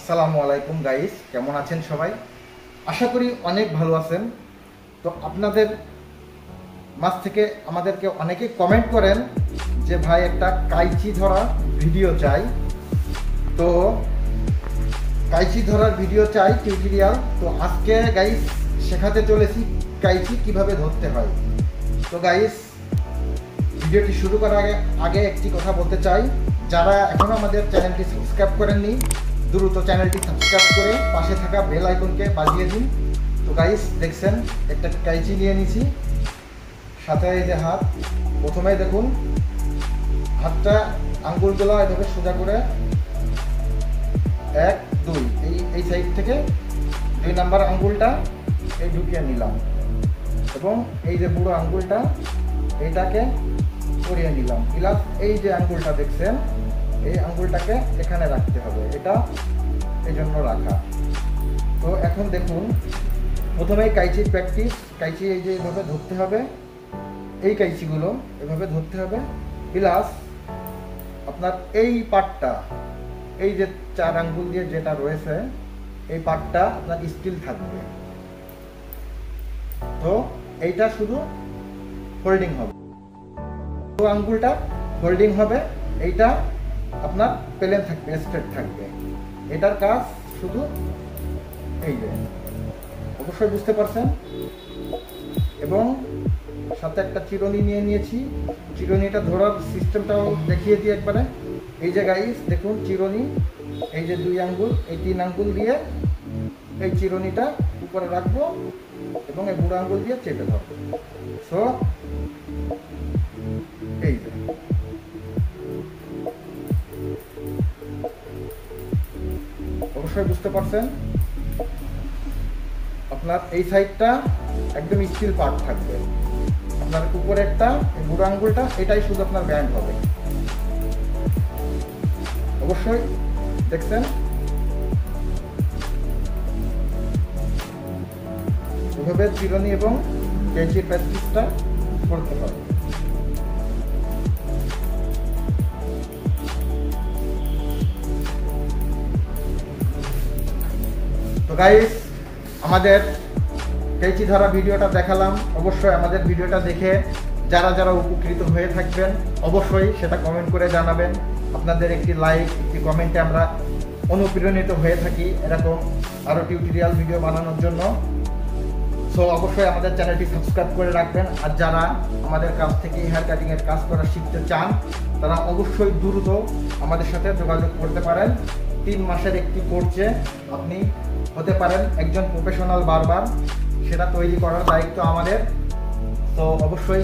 আসসালামু আলাইকুম গাইস, কেমন আছেন সবাই? আশা করি অনেক ভালো আছেন। তো আপনাদের মাঝ থেকে আমাদেরকে অনেকে কমেন্ট করেন যে ভাই একটা কাইচি ধরা ভিডিও চাই। তো কাইচি ধরার ভিডিও চাই, টিউটোরিয়াল। তো আজকে গাইস শেখাতে চলেছি কাইচি কিভাবে ধরতে হয়। তো গাইস ভিডিওটি শুরু করার আগে একটি কথা বলতে চাই, যারা এখনো আমাদের চ্যানেলটি সাবস্ক্রাইব করেননি দ্রুত চ্যানেলটি সাবস্ক্রাইব করে পাশে থাকা বেল আইকনকে বাজিয়ে দিন। তো গাইস দেখছেন একটা কাইচি নিয়ে নিছি, সাথে এই যে হাত। প্রথমেই দেখুন হাতটা আঙ্গুলগুলো এভাবে সোজা করে 1 2 এই সাইড থেকে 2 নাম্বার আঙ্গুলটা এই ঢুকিয়ে নিলাম এবং এই যে বুড়ো আঙ্গুলটা এইটাকে করিয়ে নিলাম। প্লাস এই যে আঙ্গুলটা দেখছেন এই আঙ্গুলটাকে এখানে রাখতে হবে, এটা এই জন্য রাখা। তো এখন দেখুন প্রথমেই কাইচির প্র্যাকটিস। কাইচি এই যে এভাবে ধরতে হবে, এই কাইচিগুলো এভাবে ধরতে হবে। প্লাস আপনার এই পার্টটা, এই যে 4 আঙ্গুল দিয়ে যেটা রয়েছে এই পার্টটা আপনার স্টিল থাকবে। তো এইটা শুধু হোল্ডিং হবে, তো আঙ্গুলটা হোল্ডিং হবে, এইটা আপনার প্লেন থাকবে, স্ট্রেট থাকবে। এটার কাজ শুধু এই যে, অবশ্যই বুঝতে পারছেন। এবং সাথে একটা চিরুনি নিয়ে নিয়েছি, চিরুনিটা ধরার সিস্টেমটাও দেখিয়ে দিই একবারে। এই যে গাইস দেখুন চিরুনি, এই যে 2 আঙ্গুল, এই 3 আঙ্গুল দিয়ে এই চিরুনিটা উপরে রাখবো এবং এই বুড়ো আঙ্গুল দিয়ে চেপে ধরবো। সো এই যে অবশ্যই বুঝতে পারছেন। আপনার এই সাইডটা একদম স্টিল পার্ট থাকবে, আপনার উপরে একটা বুড়ো আঙ্গুলটা এটাই শুধু আপনার ব্যান্ড হবে। অবশ্যই দেখছেন এভাবে চিরুনি এবং কেচির প্র্যাকটিসটা করতে হবে। তো গাইস আমাদের কেচি ধরা ভিডিওটা দেখালাম, অবশ্যই আমাদের ভিডিওটা দেখে যারা যারা উপকৃত হয়ে থাকবেন অবশ্যই সেটা কমেন্ট করে জানাবেন। আপনাদের একটি লাইক, একটি কমেন্টে আমরা অনুপ্রেরণিত হয়ে থাকি এরকম আরও টিউটোরিয়াল ভিডিও বানানোর জন্য। সো অবশ্যই আমাদের চ্যানেলটি সাবস্ক্রাইব করে রাখবেন। আর যারা আমাদের কাছ থেকে হেয়ার কাটিংয়ের কাজ করা শিখতে চান তারা অবশ্যই দ্রুত আমাদের সাথে যোগাযোগ করতে পারেন। 3 মাসের একটি কোর্সে আপনি হতে পারেন একজন প্রফেশনাল বারবার, সেটা তৈরি করার দায়িত্ব আমাদের। তো অবশ্যই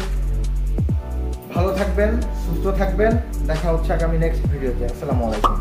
ভালো থাকবেন, সুস্থ থাকবেন। দেখা হচ্ছে আগামী নেক্সট ভিডিওতে। আসসালামু আলাইকুম।